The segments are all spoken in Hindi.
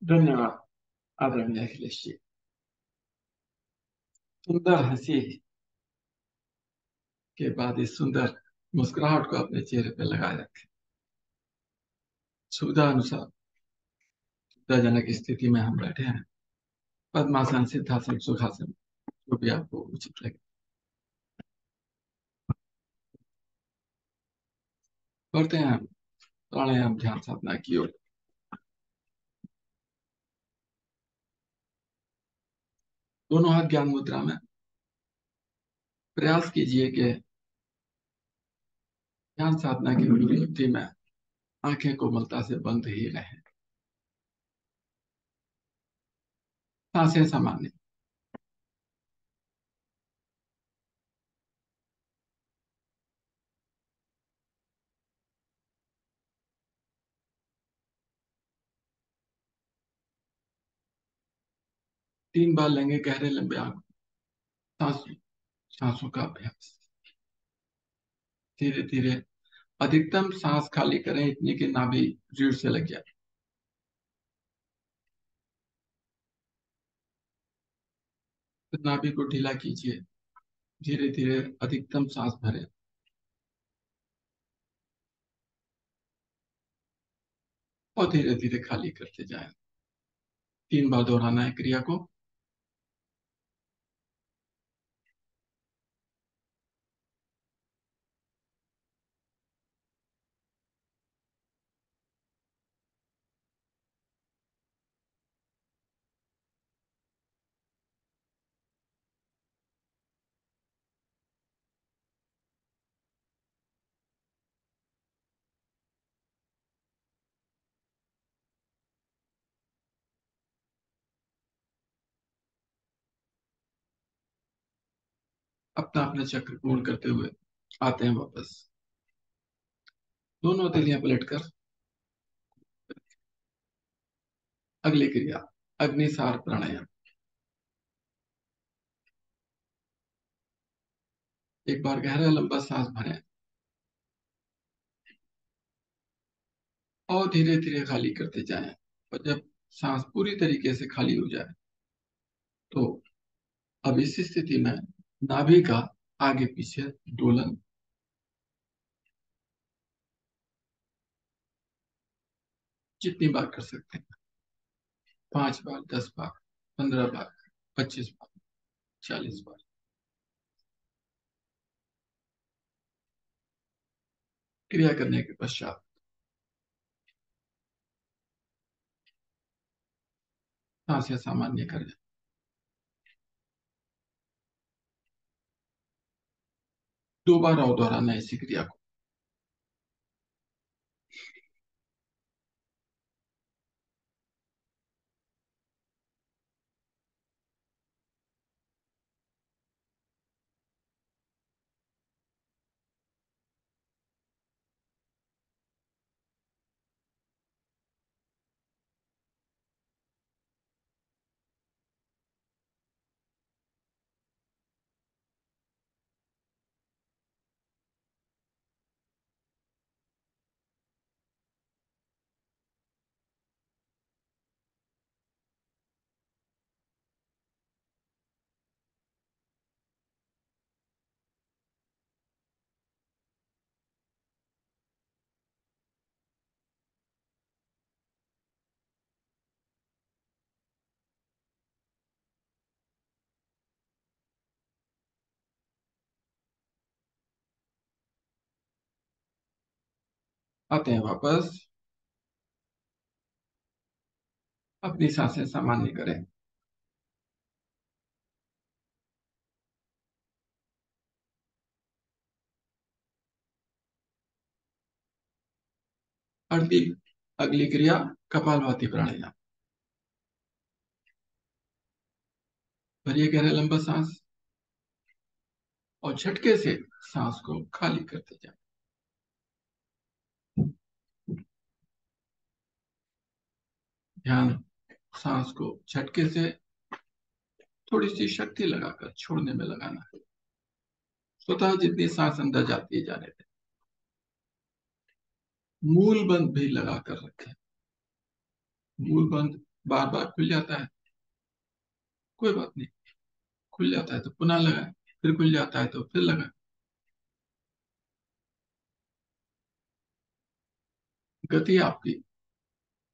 धन्यवाद आदरणीय अखिलेश जी। सुंदर हंसी के बाद इस सुंदर मुस्कुराहट को अपने चेहरे पर लगाए रखें। सुविधा अनुसार सुविधाजनक स्थिति में हम बैठे हैं। पद्मासन, सिद्धासन, सुखासन, जो भी आपको उचित लगे। बढ़ते हैं प्राणायाम ध्यान साधना की ओर। दोनों हाथ ज्ञान मुद्रा में। प्रयास कीजिए कि ध्यान साधना की प्रवृत्ति में आंखें कोमलता से बंद ही रहें। सांसें सामान्य। 3 बार लेंगे गहरे लंबे आंख। सांस सांसों का अभ्यास। धीरे धीरे अधिकतम सांस खाली करें, इतनी कि नाभि रीढ़ से लग जाए। फिर नाभि को ढीला कीजिए। धीरे धीरे अधिकतम सांस भरें और धीरे धीरे खाली करते जाएं। 3 बार दोहराना है क्रिया को। अपना अपना चक्र पूर्ण करते हुए आते हैं वापस। दोनों हथेलियां पलटकर अगली क्रिया अग्निसार प्राणायाम। एक बार गहरा लंबा सांस भरें और धीरे धीरे खाली करते जाएं। और जब सांस पूरी तरीके से खाली हो जाए तो अब इस स्थिति में नाभि का आगे पीछे दोलन। जितनी बार कर सकते हैं। 5 बार, 10 बार, 15 बार, 25 बार, 40 बार। क्रिया करने के पश्चात सांसें सामान्य कर लें। 2 बार और दोहराना है इसी क्रिया को। आते हैं वापस। अपनी सांसें सामान्य करें। अगली अगली क्रिया कपालभाति प्राणायाम। भरिए गहरा लंबा सांस और झटके से सांस को खाली करते जाएं। ध्यान सांस को झटके से थोड़ी सी शक्ति लगाकर छोड़ने में लगाना है। स्वतः जितनी सांस अंदर जाती है जाने दें। मूल बंद भी लगाकर रखें। मूल बंद बार बार खुल जाता है, कोई बात नहीं, खुल जाता है तो पुनः लगाए, फिर खुल जाता है तो फिर लगाए। गति आपकी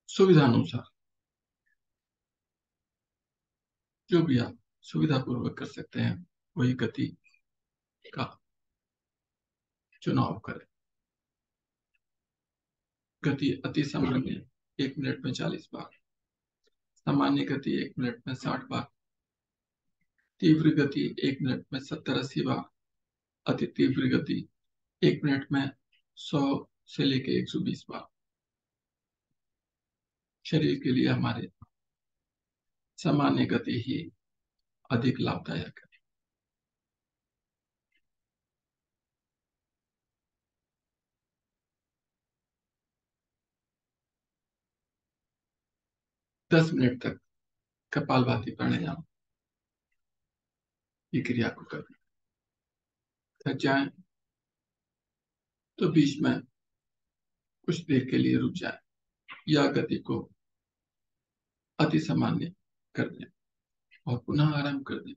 सुविधा अनुसार, जो भी आप सुविधा पूर्वक कर सकते हैं, वही गति का चुनाव करें। गति अति सामान्य 1 मिनट में 40 बार, सामान्य गति 1 मिनट में 60 बार, तीव्र गति 1 मिनट में 70-80 बार, अति तीव्र गति 1 मिनट में 100 से लेकर 120 बार। शरीर के लिए हमारे सामान्य गति ही अधिक लाभदायक है। 10 मिनट तक कपालभाति प्राणायाम की क्रिया को करें। थक जाए तो बीच में कुछ देर के लिए रुक जाए या गति को अति सामान्य कर दें और पुनः आराम कर दें।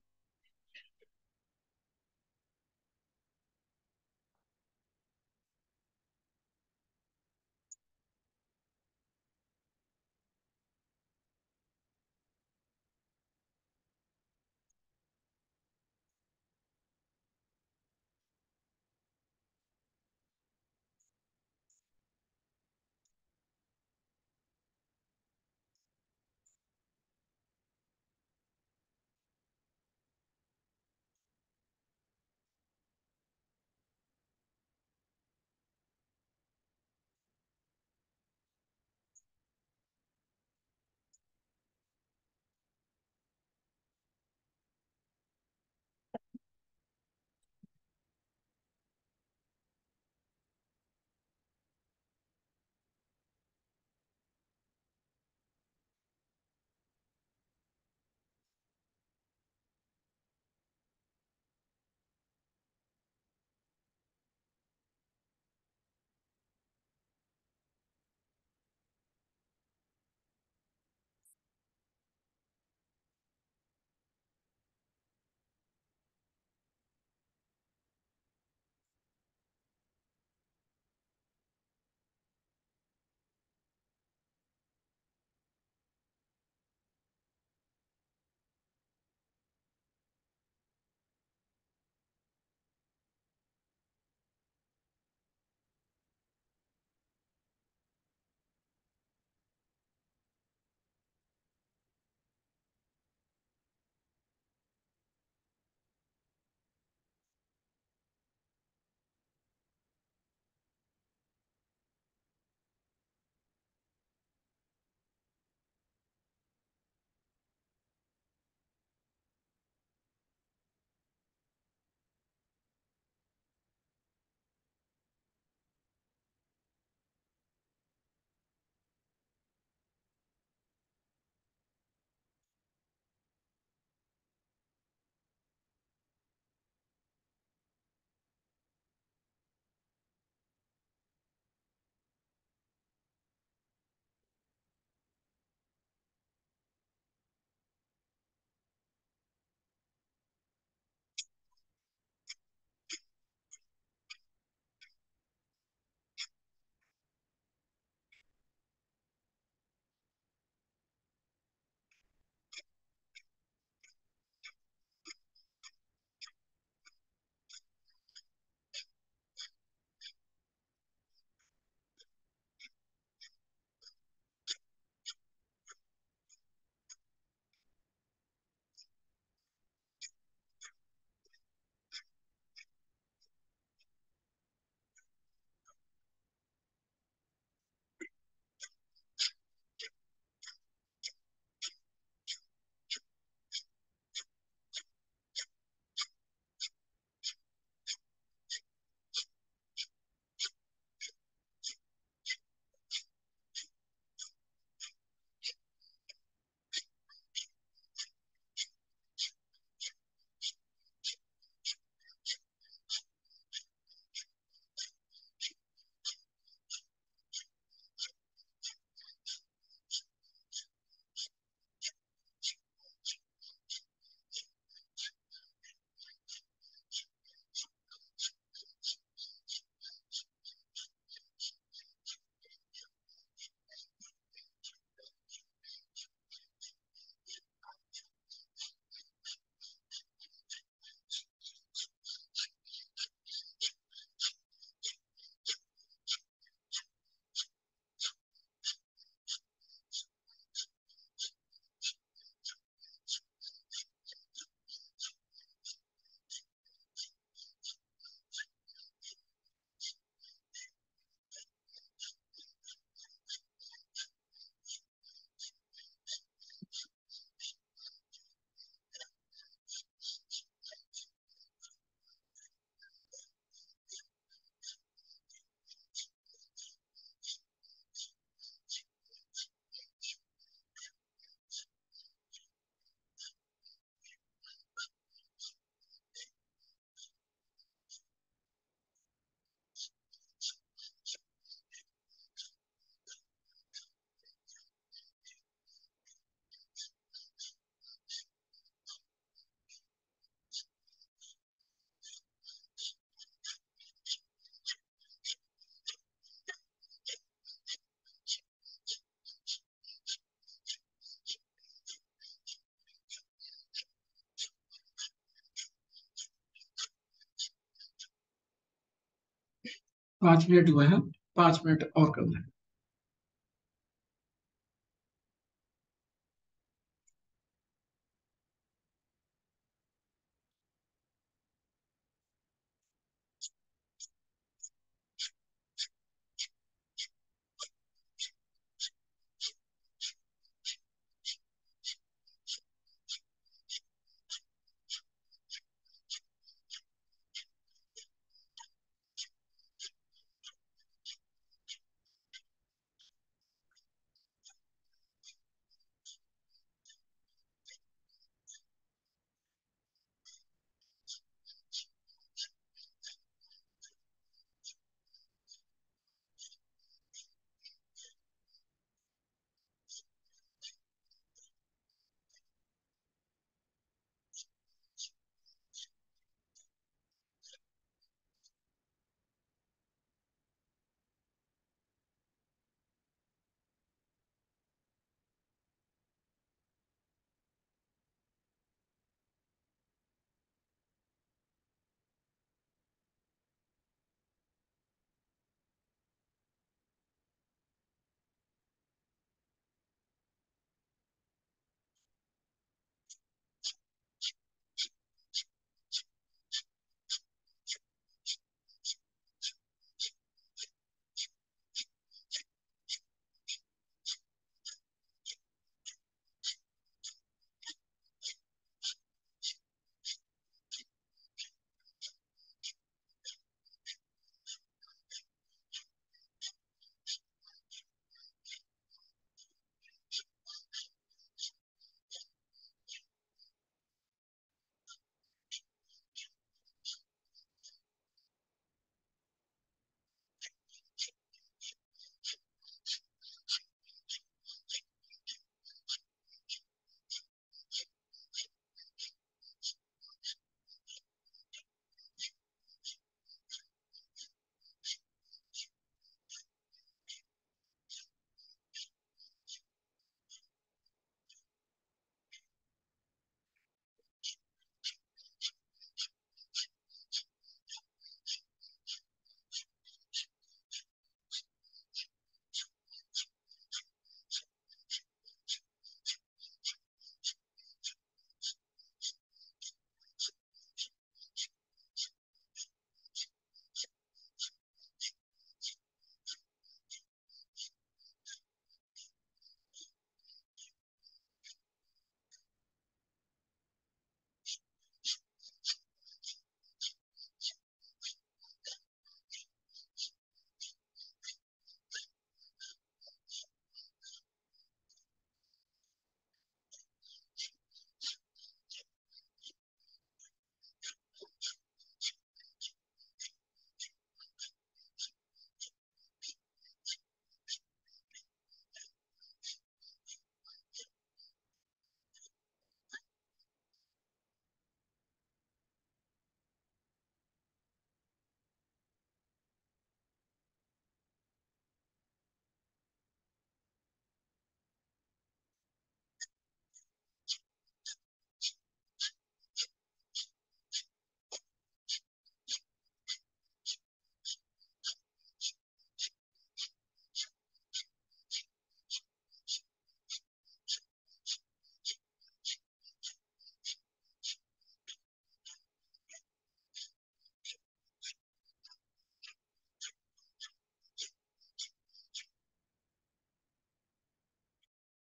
5 मिनट हुए हैं, 5 मिनट और करना है।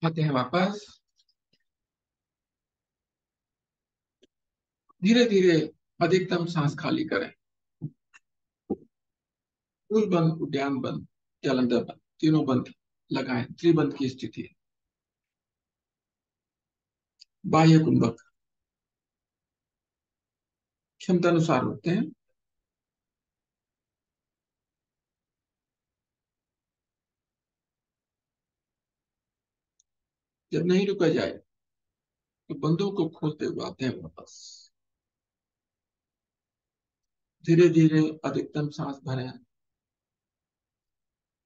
आते हैं वापस। धीरे धीरे अधिकतम सांस खाली करें। पूल बंद, उद्यान बंद, जालंधर बंद, तीनों बंद लगाएं। त्रिबंध की स्थिति। बाह्य कुंभक क्षमता अनुसार होते हैं। जब नहीं रुका जाए तो बंधों को खोलते हुए आते हैं वापस। धीरे धीरे अधिकतम सांस भरें।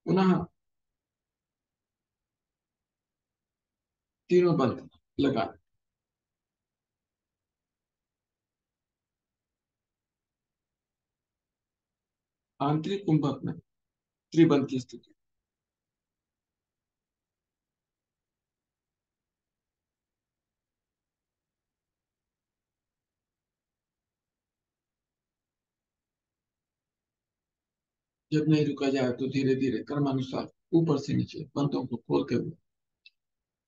पुनः तीनों बंद लगाएं। आंतरिक कुंभक में त्रिबंध की स्थिति। जब नहीं रुका जाए तो धीरे धीरे क्रमानुसार ऊपर से नीचे बंधों को खोलते हुए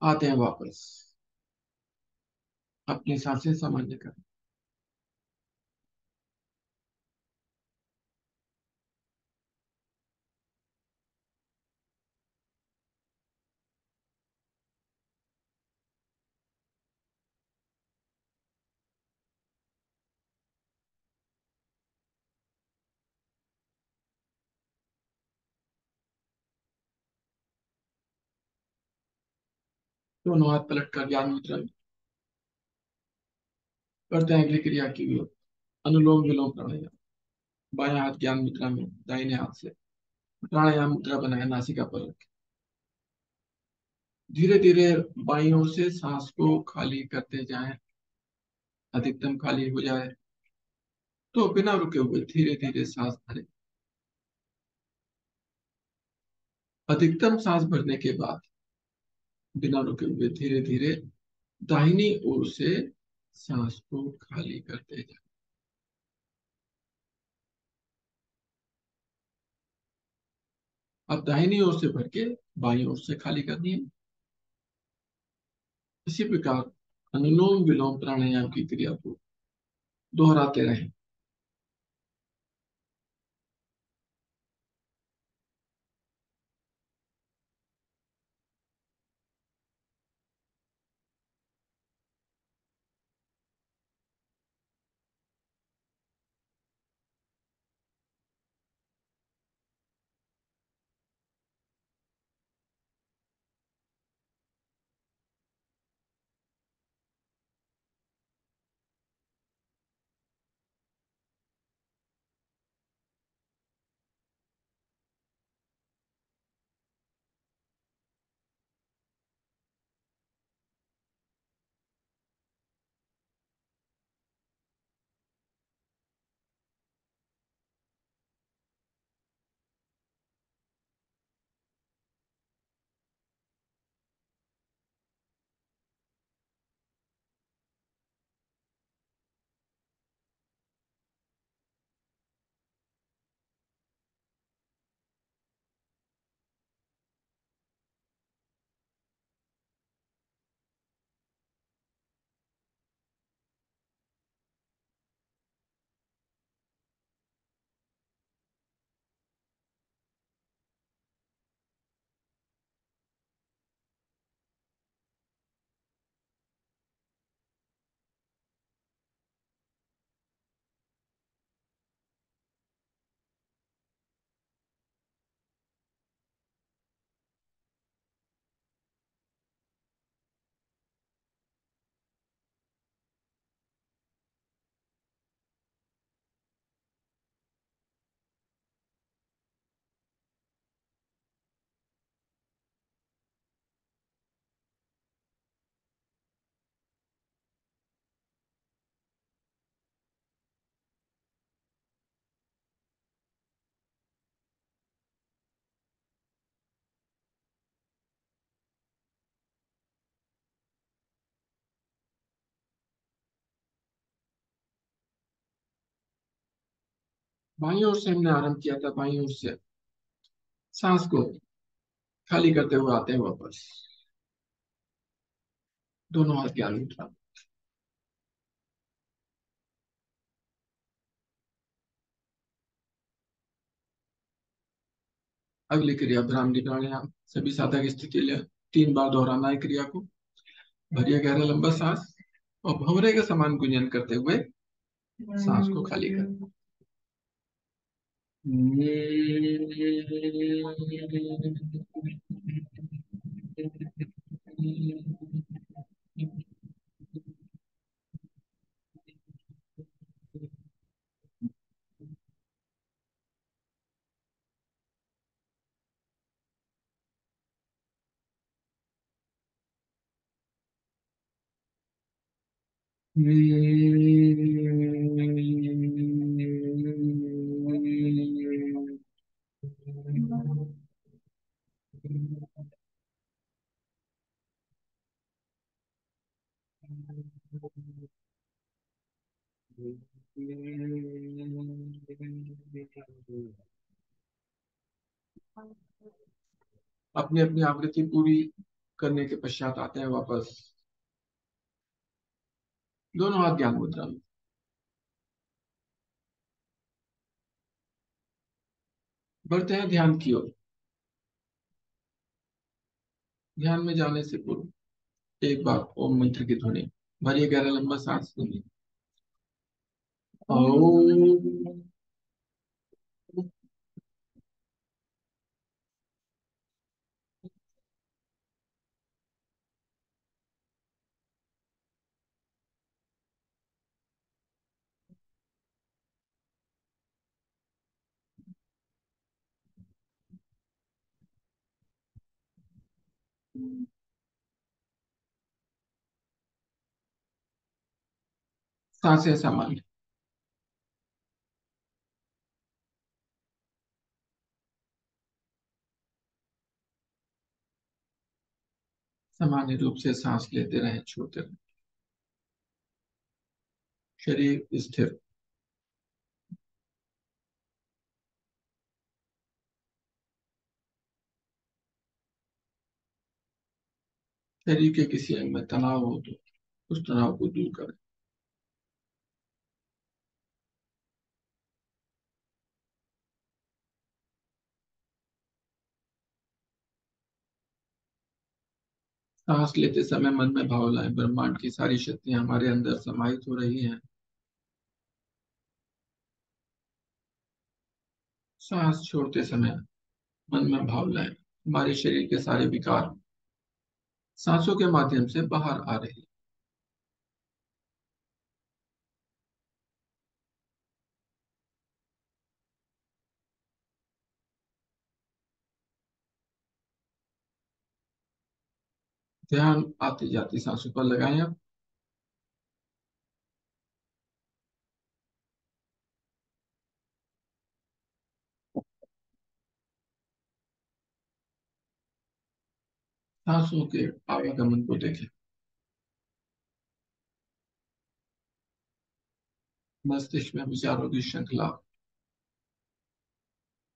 आते हैं वापस। अपनी सांसें सामान्य करें। दोनों हाथ पलट कर ज्ञान मुद्रा में करते हैं अगली क्रिया की भी अनुलोम विलोम प्राणायाम। बायां हाथ ज्ञान मुद्रा में, दाहिने हाथ से प्राणायाम मुद्रा बनाए नासिका पर रखें। धीरे धीरे बाईं ओर से सांस को खाली करते जाएं। अधिकतम खाली हो जाए तो बिना रुके हुए धीरे धीरे सांस भरें। अधिकतम सांस भरने के बाद बिना रुके हुए धीरे धीरे दाहिनी ओर से सांस को खाली करते जाएं। अब दाहिनी ओर से भर के बाईं ओर से खाली करनी है। इसी प्रकार अनुलोम विलोम प्राणायाम की क्रिया को दोहराते रहें। बाईं ओर से हमने आरंभ किया था, बाईं ओर से सांस को खाली करते हुए आते हैं वापस। दोनों हाथ ज्ञान मुद्रा। अगली क्रिया भ्रामरी प्राणायाम। सभी साधक स्थिति ले 3 बार दोहराना है क्रिया को। भरिए गहरा लंबा सांस और भंवरे के समान गुंजन करते हुए सांस को खाली कर। अपनी अपनी आवृत्ति पूरी करने के पश्चात आते हैं वापस। दोनों हाथ ज्ञान मुद्रा में। बढ़ते हैं ध्यान की ओर। ध्यान में जाने से पूर्व एक बार ओम मंत्र की ध्वनि भरिए, गहरा लंबा सांस लेंगे। ओम। सांसें सामान्य। सामान्य रूप से सांस लेते रहें, छोड़ते रहें। शरीर स्थिर। शरीर के किसी अंग में तनाव हो तो उस तनाव को दूर करें। सांस लेते समय मन में भाव लाएं, ब्रह्मांड की सारी शक्तियां हमारे अंदर समाहित हो रही हैं। सांस छोड़ते समय मन में भाव लाएं, हमारे शरीर के सारे विकार सांसों के माध्यम से बाहर आ रहे हैं। ध्यान आती जाती सांसों पर लगाएं आप। सांसों के आवागमन को देखें। मस्तिष्क में विचारों की श्रृंखला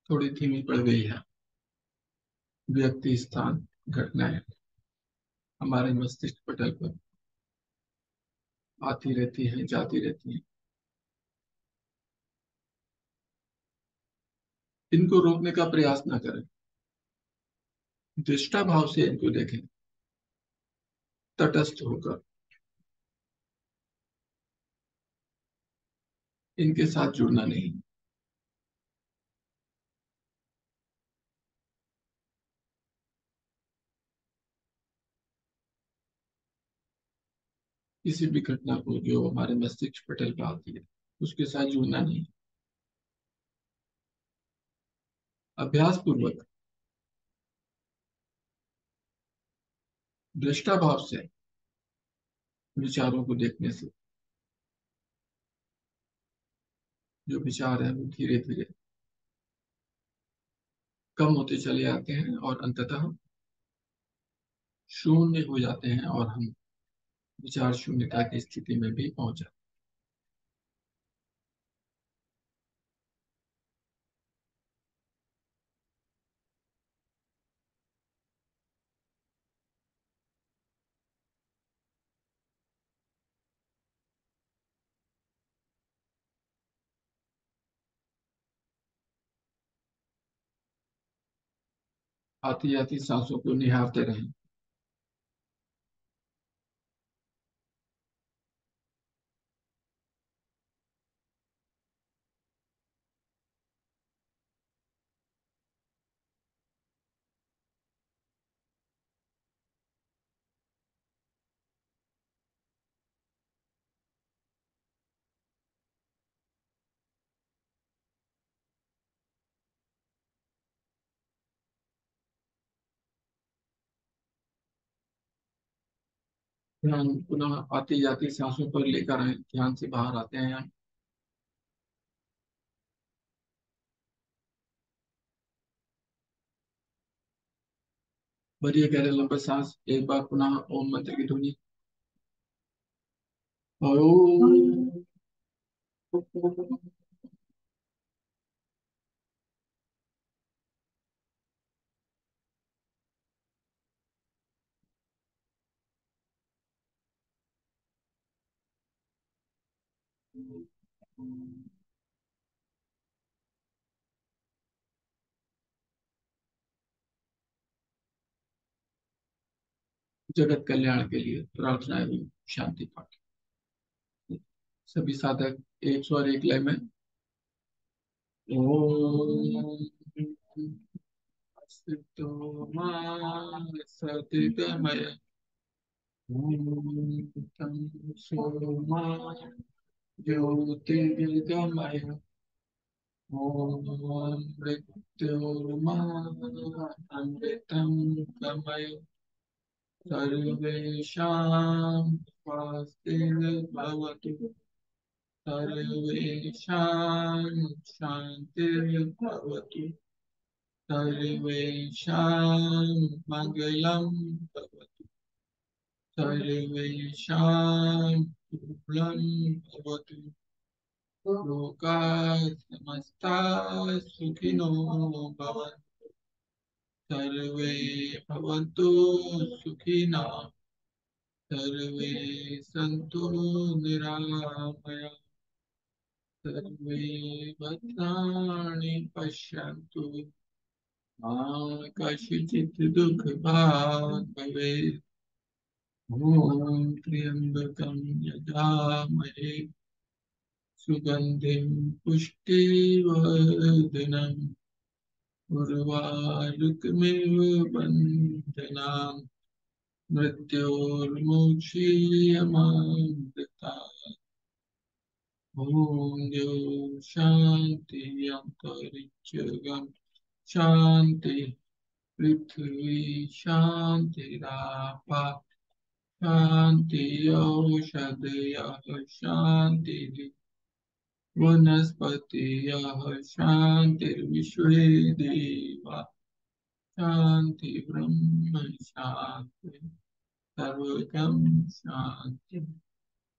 थोड़ी धीमी पड़ गई है। व्यक्ति, स्थान, घटनाएं हमारे मस्तिष्क पटल पर आती रहती हैं, जाती रहती हैं। इनको रोकने का प्रयास ना करें। दृष्टा भाव से इनको देखें, तटस्थ होकर। इनके साथ जुड़ना नहीं। किसी भी घटना को जो हमारे मस्तिष्क पटल पर आती है उसके साथ जुड़ना नहीं। अभ्यास पूर्वक दृष्टा भाव से विचारों को देखने से जो विचार है वो धीरे धीरे कम होते चले जाते हैं और अंततः शून्य हो जाते हैं, और हम विचार शून्यता की स्थिति में भी पहुंच जाते हैं। आती जाती सांसों को निहारते रहें। ध्यान पुनः आती जाती सांसों पर लेकर आए, ध्यान से बाहर आते हैं यहाँ। भरिए गहरे लंबे सांस। एक बार पुनः ओम मंत्र की ध्वनि ओ जगत कल्याण के लिए प्रार्थना एवं शांति पाठ। सभी साधक एक स्वर एक लय में ओम अस्तु मा सद्गमय ओम तम सोमा ज्योतिर्गमय ओम मृत्युर्मा अमृतं गमय सर्वेषां स्वस्तिर्भवतु सर्वेषां शान्तिर्भवतु सर्वेषां मङ्गलं भवतु सर्वेषां पूर्णं भवतु लोकाः समस्ताः सुखिनो भवन्तु सर्वे भवन्तु सुखिनः सर्वे सन्तु निरामया सर्वे भद्राणि पश्यन्तु मा कश्चित् दुःखभाग् भवेत् ॐ त्र्यम्बकं यजामहे सुगन्धिं पुष्टिवर्धनम् उर्वारुकमिव बन्धनान् मृत्योर्मुक्षीयमामृतात् ॐ द्यौ शान्ति अन्तरिक्षगं शान्ति पृथ्वी शान्तिरापा शान्ति औषधयः शान्तिः वनस्पतयः शान्तिर्विश्वे देवा शान्ति ब्रह्म शान्ति सर्वगं शान्ति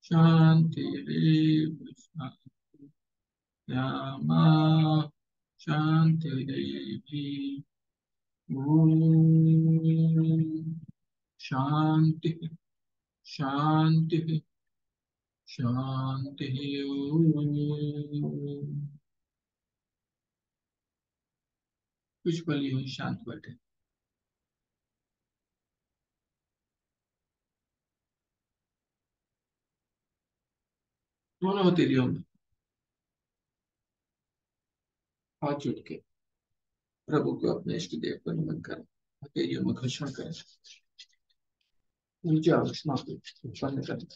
शान्तिरेव शान्ति श्यामा शान्तिरेवि ॐ शान्ति शान्ति शान्ति ओम। कुछ पल यूं ही शांत बैठे। दोनों हथेलियों में हाथ जोड़ के प्रभु को अपने इष्ट देव को नमन करें। हथेलियों में घर्षण करें। ऊर्जा उष्मा को उत्पन्न करें।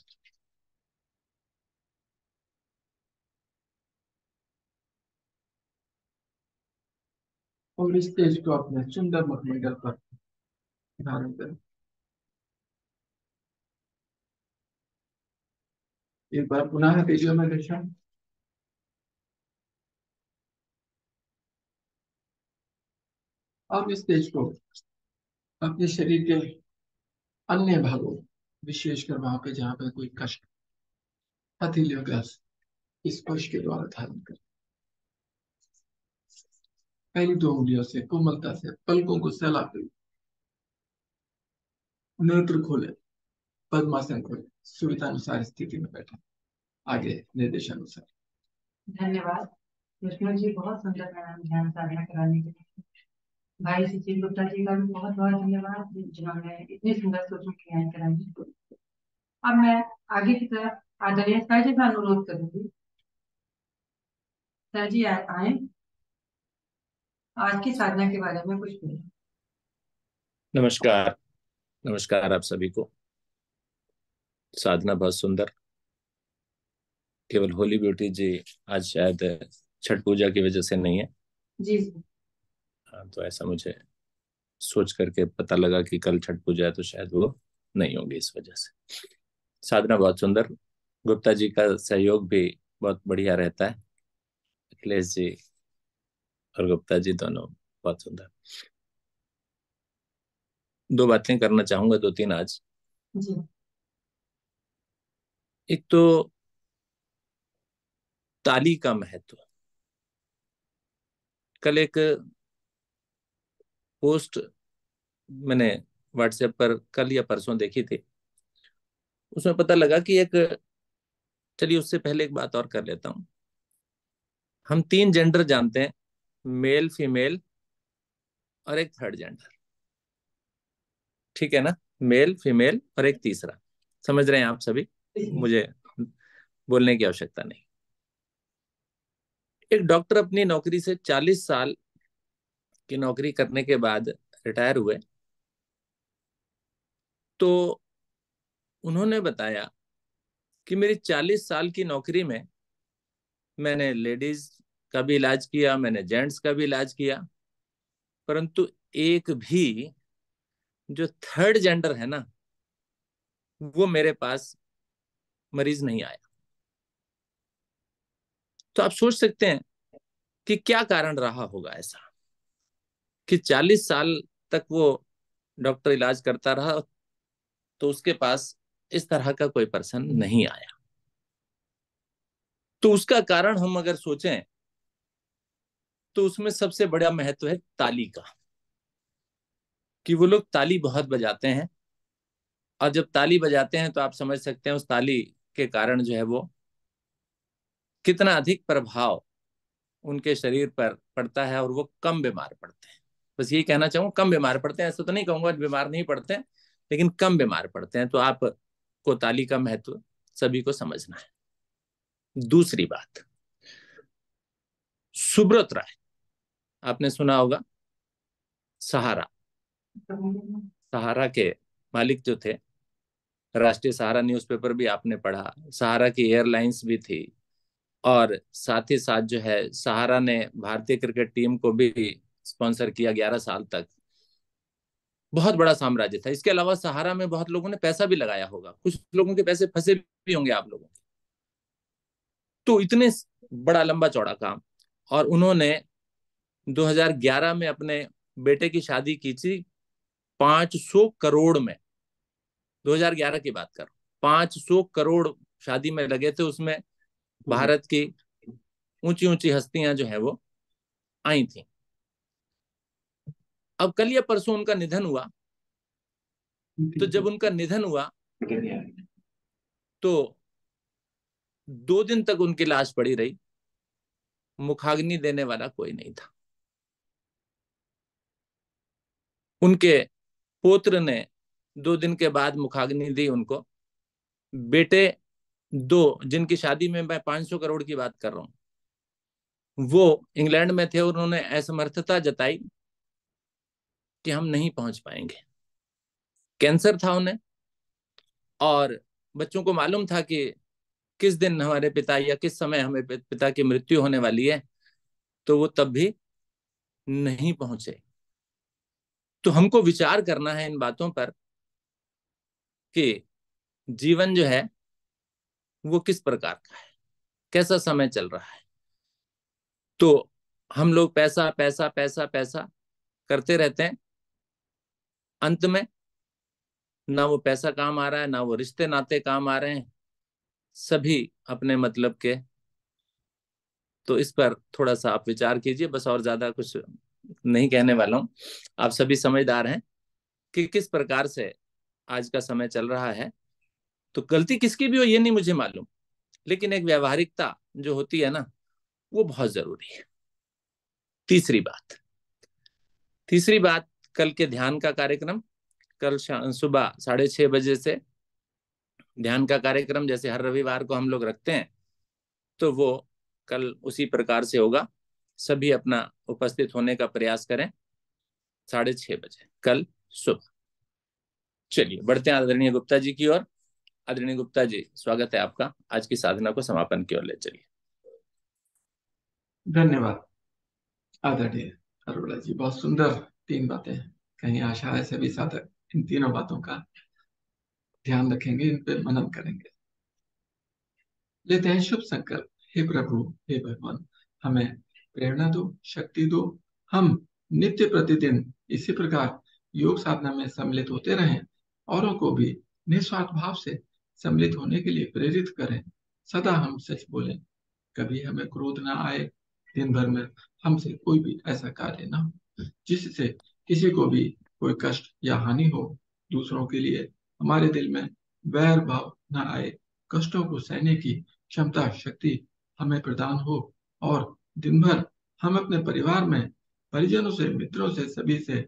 और इस तेज को अपने सुंदर मुखमंडल पर धारण करें। एक बार पुनः हथेलियों में घर्षण। अब इस तेज को अपने शरीर के अन्य भागों, विशेषकर वहां पे जहां पे कोई कष्ट, हथेलियों का स्पर्श के द्वारा धारण करें। पहली दो उंगलियों से कोमलता से पलकों को सहलाते हुए नेत्र खोले, पद्मासन खोले, सुविधा अनुसार स्थिति में बैठे। आगे निर्देशानुसार। धन्यवाद कृष्ण जी, बहुत सुंदर प्रणाम ध्यान साधना कराने के लिए। भाई सुशील गुप्ता जी का भी बहुत बहुत धन्यवाद जिन्होंने इतनी सुंदर सूक्ष्म क्रियाएं कराई। अब मैं आगे की तरफ आदरणीय सर जी का अनुरोध करूंगी। सर जी आए आज की साधना के बारे में कुछ बोलें। नमस्कार। नमस्कार आप सभी को। साधना बहुत सुंदर। केवल होली ब्यूटी जी आज शायद छठ पूजा की वजह से नहीं है। जी जी। हाँ, तो ऐसा मुझे सोच करके पता लगा कि कल छठ पूजा है तो शायद वो नहीं होगी, इस वजह से। साधना बहुत सुंदर। गुप्ता जी का सहयोग भी बहुत बढ़िया रहता है। अखिलेश जी और गुप्ता जी दोनों बहुत सुंदर। दो बातें करना चाहूंगा, दो तीन आज। जी। एक तो ताली का महत्व। कल एक पोस्ट मैंने व्हाट्सएप पर कल या परसों देखी थी, उसमें पता लगा कि एक, चलिए उससे पहले एक बात और कर लेता हूं। हम 3 जेंडर जानते हैं, मेल, फीमेल और एक थर्ड जेंडर, ठीक है ना? मेल, फीमेल और एक तीसरा, समझ रहे हैं आप सभी? मुझे बोलने की आवश्यकता नहीं। एक डॉक्टर अपनी नौकरी से 40 साल की नौकरी करने के बाद रिटायर हुए, तो उन्होंने बताया कि मेरी 40 साल की नौकरी में मैंने लेडीज का भी इलाज किया, मैंने जेंट्स का भी इलाज किया, परंतु एक भी जो थर्ड जेंडर है ना, वो मेरे पास मरीज नहीं आया। तो आप सोच सकते हैं कि क्या कारण रहा होगा ऐसा कि 40 साल तक वो डॉक्टर इलाज करता रहा, तो उसके पास इस तरह का कोई पर्सन नहीं आया। तो उसका कारण हम अगर सोचें तो उसमें सबसे बड़ा महत्व है ताली का, कि वो लोग ताली बहुत बजाते हैं, और जब ताली बजाते हैं तो आप समझ सकते हैं उस ताली के कारण जो है वो कितना अधिक प्रभाव उनके शरीर पर पड़ता है, और वो कम बीमार पड़ते हैं। बस यही कहना चाहूंगा, कम बीमार पड़ते हैं, ऐसा तो नहीं कहूंगा बीमार नहीं पड़ते हैं, लेकिन कम बीमार पड़ते हैं। तो आपको ताली का महत्व सभी को समझना है। दूसरी बात, सुब्रत राय, आपने सुना होगा, सहारा, सहारा के मालिक जो थे, राष्ट्रीय सहारा न्यूज़पेपर भी आपने पढ़ा, सहारा की एयरलाइंस भी थी, और साथ ही साथ जो है सहारा ने भारतीय क्रिकेट टीम को भी स्पॉन्सर किया 11 साल तक। बहुत बड़ा साम्राज्य था। इसके अलावा सहारा में बहुत लोगों ने पैसा भी लगाया होगा, कुछ लोगों के पैसे फंसे भी होंगे आप लोगों के। तो इतने बड़ा लंबा चौड़ा काम, और उन्होंने 2011 में अपने बेटे की शादी की थी 500 करोड़ में। 2011 की बात कर, 500 करोड़ शादी में लगे थे। उसमें भारत की ऊंची ऊंची हस्तियां जो है वो आई थी। अब कल या परसों उनका निधन हुआ। तो जब उनका निधन हुआ तो 2 दिन तक उनकी लाश पड़ी रही, मुखाग्नि देने वाला कोई नहीं था। उनके पुत्र ने 2 दिन के बाद मुखाग्नि दी उनको। बेटे 2, जिनकी शादी में मैं 500 करोड़ की बात कर रहा हूं, वो इंग्लैंड में थे, और उन्होंने असमर्थता जताई कि हम नहीं पहुंच पाएंगे। कैंसर था उन्हें, और बच्चों को मालूम था कि किस दिन हमारे पिता या किस समय हमें पिता की मृत्यु होने वाली है, तो वो तब भी नहीं पहुंचे। तो हमको विचार करना है इन बातों पर कि जीवन जो है वो किस प्रकार का है, कैसा समय चल रहा है। तो हम लोग पैसा पैसा पैसा पैसा करते रहते हैं, अंत में ना वो पैसा काम आ रहा है, ना वो रिश्ते नाते काम आ रहे हैं, सभी अपने मतलब के। तो इस पर थोड़ा सा आप विचार कीजिए, बस और ज्यादा कुछ नहीं कहने वाला हूं। आप सभी समझदार हैं कि किस प्रकार से आज का समय चल रहा है। तो गलती किसकी भी हो ये नहीं मुझे मालूम, लेकिन एक व्यवहारिकता जो होती है ना, वो बहुत जरूरी है। तीसरी बात, तीसरी बात, कल के ध्यान का कार्यक्रम, कल सुबह 6:30 बजे से ध्यान का कार्यक्रम जैसे हर रविवार को हम लोग रखते हैं, तो वो कल उसी प्रकार से होगा। सभी अपना उपस्थित होने का प्रयास करें 6:30 बजे कल सुबह। चलिए बढ़ते हैं आदरणीय गुप्ता जी की ओर। आदरणीय गुप्ता जी, स्वागत है आपका। आज की साधना को समापन की ओर ले चलिए। धन्यवाद आदरणीय अरोड़ा जी, बहुत सुंदर 3 बातें हैं। कहीं आशा है सभी साधक इन तीनों बातों का ध्यान रखेंगे, इन पे मनन करेंगे। लेते हैं शुभ संकल्प। हे प्रभु, हे भगवान, हमें प्रेरणा दो, शक्ति दो। हम नित्य प्रतिदिन इसी प्रकार योग साधना में सम्मिलित होते रहें, औरों को भी निस्वार्थ भाव से सम्मिलित होने के लिए प्रेरित करें। सदा हम सच बोलें, कभी हमें क्रोध ना आए, दिन भर में हमसे कोई भी ऐसा कार्य ना हो जिससे किसी को भी कोई कष्ट या हानि हो। दूसरों के लिए हमारे दिल में वैर भाव न आए, कष्टों को सहने की क्षमता शक्ति हमें प्रदान हो, और दिन भर हम अपने परिवार में परिजनों से, मित्रों से, सभी से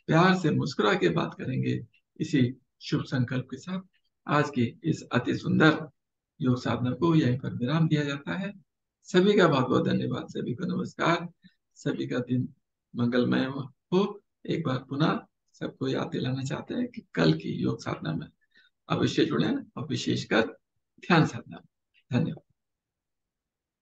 प्यार से मुस्कुरा के बात करेंगे। इसी शुभ संकल्प के साथ आज की इस अति सुंदर योग साधना को यहीं पर विराम दिया जाता है। सभी का बहुत बहुत धन्यवाद, सभी को नमस्कार, सभी का दिन मंगलमय हो। एक बार पुनः सबको याद दिलाना चाहते हैं कि कल की योग साधना में अवश्य जुड़ें, और विशेषकर ध्यान साधना। धन्यवाद।